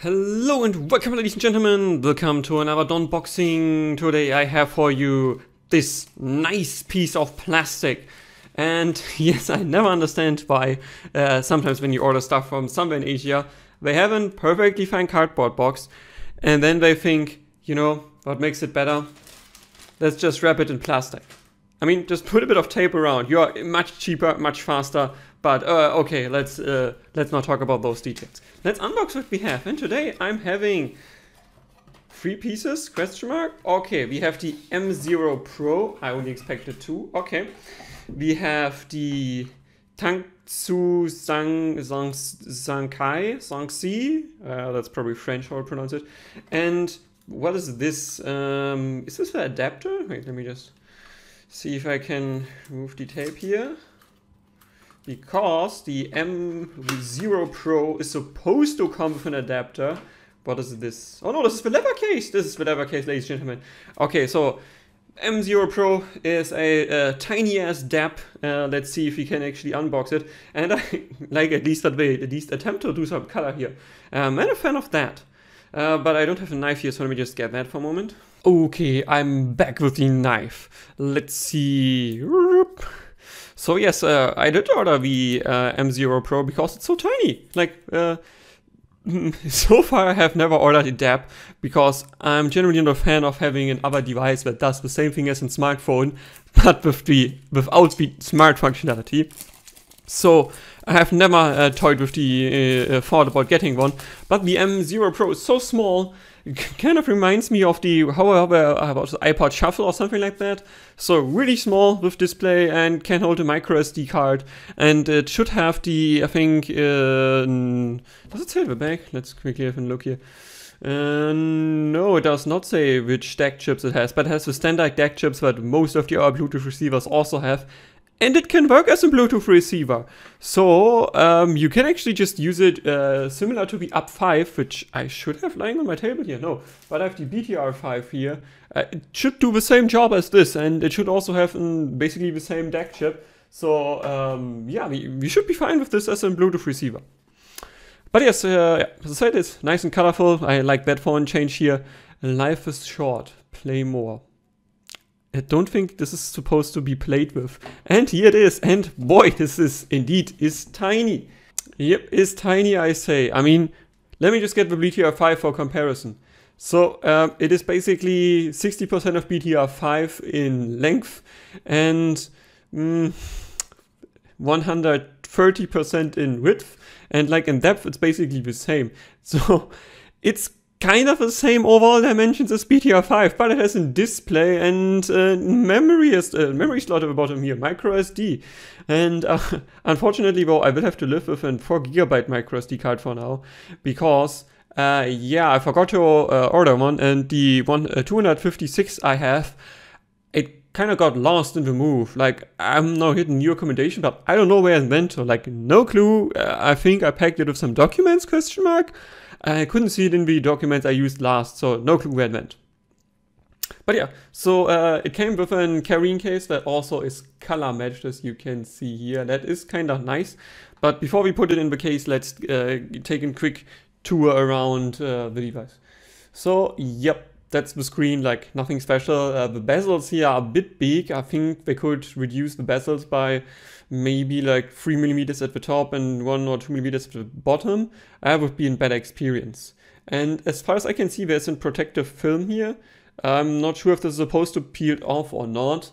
Hello and welcome, ladies and gentlemen. Welcome to another Donboxing. Today I have for you this nice piece of plastic. And yes, I never understand why sometimes when you order stuff from somewhere in Asia, they have a perfectly fine cardboard box. And then they think, you know, what makes it better? Let's just wrap it in plastic. I mean, just put a bit of tape around. You're much cheaper, much faster. But okay, let's not talk about those details. Let's unbox what we have. And today I'm having 3 pieces, question mark. Okay, we have the M0 Pro. I only expected 2. Okay. We have the Tangzu Tang Sancai. That's probably French how I pronounce it. And what is this? Is this an adapter? Wait, let me just see if I can remove the tape here. Because the M0 Pro is supposed to come with an adapter. What is this? Oh no, this is the leather case. This is the leather case, ladies and gentlemen. Okay, so M0 Pro is a tiny ass DAP. Let's see if we can actually unbox it. And I like at least attempt to do some color here. I'm a fan of that. But I don't have a knife here, so let me just get that for a moment. Okay, I'm back with the knife. Let's see. So yes, I did order the M0 Pro because it's so tiny. Like, so far I have never ordered a DAP because I'm generally not a fan of having another device that does the same thing as a smartphone, but without the smart functionality. So I have never toyed with the thought about getting one. But the M0 Pro is so small. It kind of reminds me of the, about the iPod Shuffle or something like that. So really small with display and can hold a micro SD card. And it should have the, I think, does it say the back? Let's quickly have a look here. No, it does not say which DAC chips it has, but it has the standard DAC chips that most of the other Bluetooth receivers also have. And it can work as a Bluetooth receiver. So you can actually just use it similar to the UP5, which I should have lying on my table here. No, but I have the BTR5 here. It should do the same job as this, and it should also have basically the same DAC chip. So yeah, we should be fine with this as a Bluetooth receiver. But yes, as I said, it's nice and colorful. I like that font change here. Life is short, play more. I don't think this is supposed to be played with. And here it is. And boy, this is indeed tiny. Yep, is tiny, I say. I mean, let me just get the BTR5 for comparison. So it is basically 60% of BTR5 in length and 130% in width. And like in depth, it's basically the same. So it's kind of the same overall dimensions as BTR5, but it has a display and memory slot at the bottom here, micro SD. And unfortunately, well, I will have to live with a 4 GB micro SD card for now, because yeah, I forgot to order one, and the 256 I have, it kind of got lost in the move. Like, I'm now hitting new accommodation, but I don't know where it went, so like no clue. I think I packed it with some documents, question mark. I couldn't see it in the documents I used last, so no clue where it went. But yeah, so it came with a carrying case that also is color matched, as you can see here. That is kind of nice. But before we put it in the case, let's take a quick tour around the device. So, yep, that's the screen, like nothing special. The bezels here are a bit big. I think they could reduce the bezels by maybe like 3 mm at the top and 1 or 2 mm at the bottom. That would be a better experience. And as far as I can see, there's a protective film here. I'm not sure if this is supposed to peel off or not.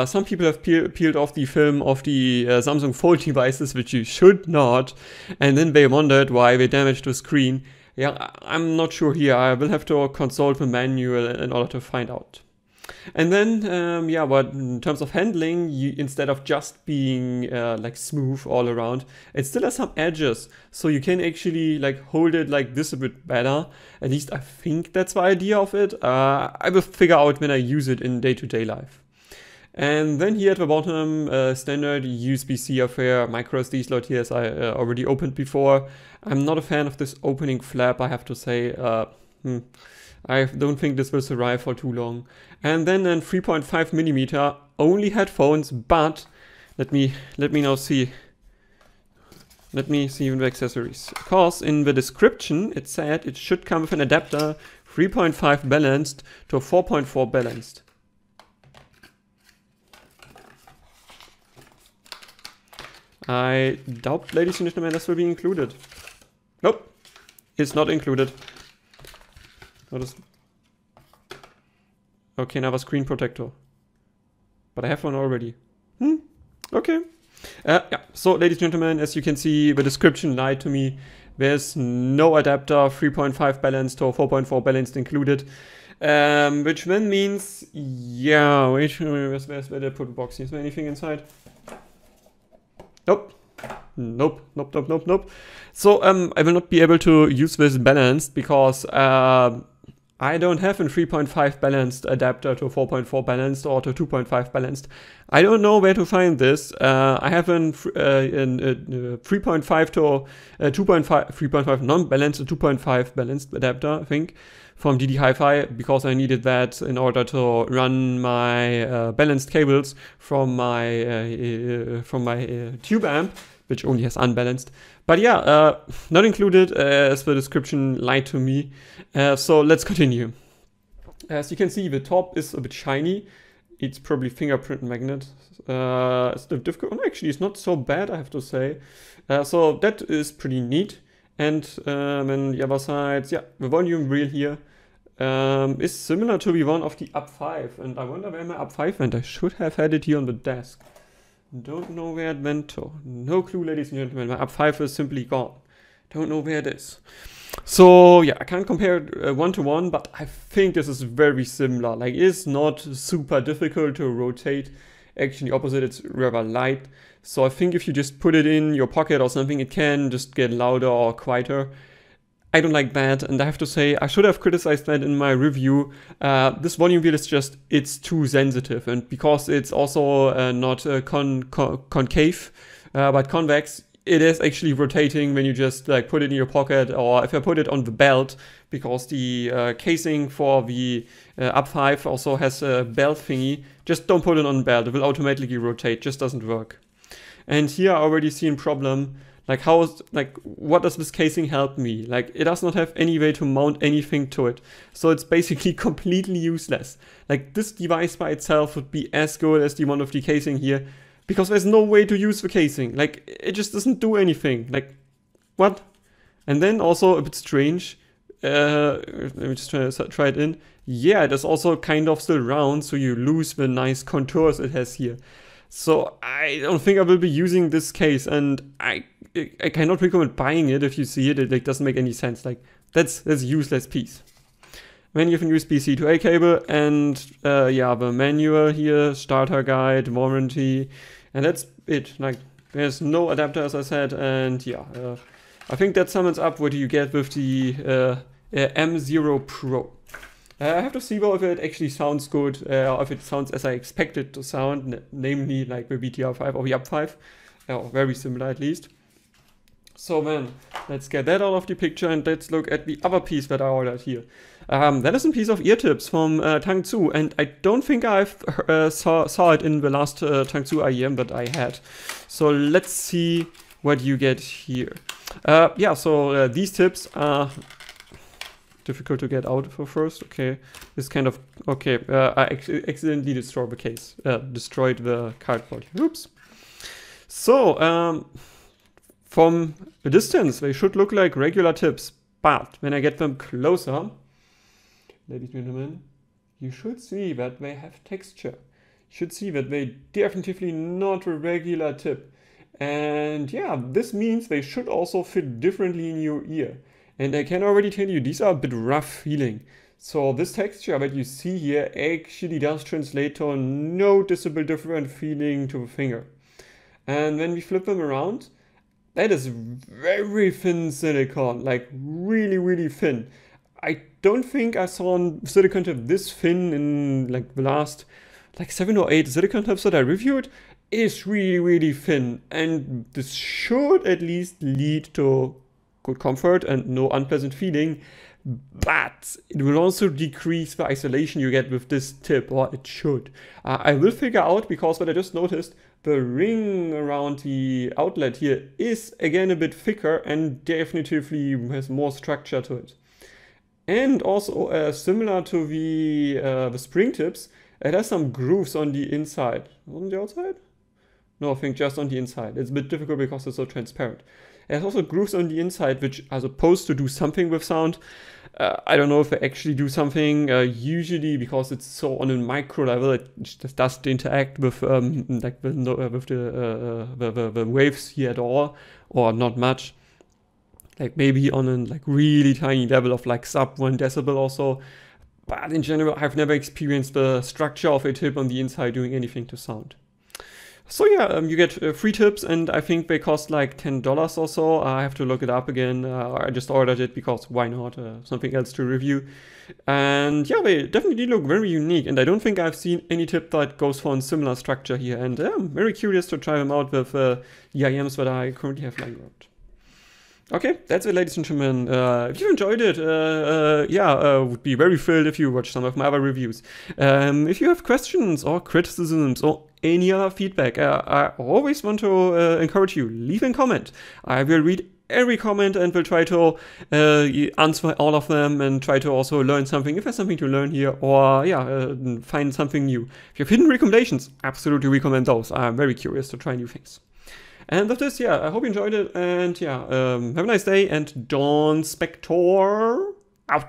Some people have peeled off the film of the Samsung Fold devices, which you should not. And then they wondered why they damaged the screen. Yeah, I'm not sure here. I will have to consult the manual in order to find out. And then, yeah, but in terms of handling, instead of just being like smooth all around, it still has some edges. So you can actually like hold it like this a bit better. At least I think that's the idea of it. I will figure out when I use it in day-to-day life. And then here at the bottom, standard USB-C affair, micro SD slot here, as I already opened before. I'm not a fan of this opening flap, I have to say. I don't think this will survive for too long. And then 3.5mm only headphones, but let me now see. let me see in the accessories. Because in the description it said it should come with an adapter 3.5 balanced to 4.4 balanced. I doubt, ladies and gentlemen, this will be included. Nope, it's not included. What is... Okay, now a screen protector. But I have one already. Okay. Yeah, so ladies and gentlemen, as you can see, the description lied to me. There's no adapter 3.5 balanced or 4.4 balanced included. Which then means, yeah, wait, where's the put box? Is there anything inside? Nope. Nope. So I will not be able to use this balanced because I don't have a 3.5 balanced adapter to 4.4 balanced or to 2.5 balanced. I don't know where to find this. I have a 3.5 to 2.5, 3.5 non-balanced, a 2.5 balanced adapter, I think, from DD Hi-Fi, because I needed that in order to run my balanced cables from my tube amp, which only has unbalanced. But yeah, not included as the description lied to me. So let's continue. As you can see, the top is a bit shiny. It's probably fingerprint magnet. It's difficult. Oh, actually, it's not so bad, I have to say. So that is pretty neat. And then the other side, yeah, the volume wheel here is similar to the one of the UP5. And I wonder where my UP5 went. I should have had it here on the desk. Don't know where it went to. No clue, ladies and gentlemen. My UP5 is simply gone. Don't know where it is. So yeah, I can't compare it one to one, but I think this is very similar. Like, it's not super difficult to rotate. Actually, opposite, it's rather light. So I think if you just put it in your pocket or something, it can just get louder or quieter. I don't like that, and I have to say, I should have criticized that in my review. This volume wheel is just, it's too sensitive, and because it's also not concave, but convex, it is actually rotating when you just like put it in your pocket, or if I put it on the belt, because the casing for the UP5 also has a belt thingy. Just don't put it on the belt, it will automatically rotate, just doesn't work. And here I already see a problem. Like, what does this casing help me? Like, it does not have any way to mount anything to it. So it's basically completely useless. Like, this device by itself would be as good as the one of the casing here, because there's no way to use the casing. Like, it just doesn't do anything. Like, what? And then also a bit strange. Let me just try it in. Yeah, it is also kind of still round, so you lose the nice contours it has here. So I don't think I will be using this case, and I cannot recommend buying it if you see it. It like, doesn't make any sense. Like, that's a useless piece. Then you have a USB-C to A cable, and yeah, the manual here, starter guide, warranty, and that's it. Like, there's no adapter, as I said, and yeah, I think that sums up what you get with the M0 Pro. I have to see though if it actually sounds good, or if it sounds as I expect it to sound, namely like the BTR5 or the UP5, or very similar at least. So then, let's get that out of the picture and let's look at the other piece that I ordered here. That is a piece of ear tips from Tangzu, and I don't think I've saw it in the last Tangzu IEM that I had. So let's see what you get here. Yeah, so these tips are difficult to get out for first. Okay, this kind of, okay, I accidentally destroyed the case, destroyed the cardboard. Oops. So, from a distance, they should look like regular tips, but when I get them closer, ladies and gentlemen, you should see that they have texture. You should see that they definitely not a regular tip. And yeah, this means they should also fit differently in your ear. And I can already tell you, these are a bit rough feeling. So this texture that you see here actually does translate to a noticeable different feeling to the finger. And when we flip them around, that is very thin silicone, like really, really thin. I don't think I saw a silicone tip this thin in like the last like 7 or 8 silicone tips that I reviewed. It is really, really thin, and this should at least lead to good comfort and no unpleasant feeling, but it will also decrease the isolation you get with this tip, or it should. I will figure out, because what I just noticed, The ring around the outlet here is again a bit thicker and definitively has more structure to it. And also similar to the spring tips, it has some grooves on the inside. On the outside? No, I think just on the inside. It's a bit difficult because it's so transparent. It has also grooves on the inside which are supposed to do something with sound. I don't know if they actually do something. Usually, because it's so on a micro level, it just doesn't interact with like with the waves here at all, or not much. Like maybe on a like really tiny level of like sub 1 decibel or so. But in general, I've never experienced the structure of a tip on the inside doing anything to sound. So yeah, you get free tips, and I think they cost like $10 or so. I have to look it up again. I just ordered it because why not? Something else to review. And yeah, they definitely look very unique, and I don't think I've seen any tip that goes for a similar structure here. And I'm very curious to try them out with the IMs that I currently have lying around. Okay, that's it, ladies and gentlemen. If you enjoyed it, would be very thrilled if you watch some of my other reviews. If you have questions or criticisms or any other feedback, I always want to encourage you, leave a comment. I will read every comment and will try to answer all of them and try to also learn something if there's something to learn here, or find something new. If you have hidden recommendations, absolutely recommend those. I'm very curious to try new things. And with this, yeah, I hope you enjoyed it, and yeah, have a nice day, and Donspektor out.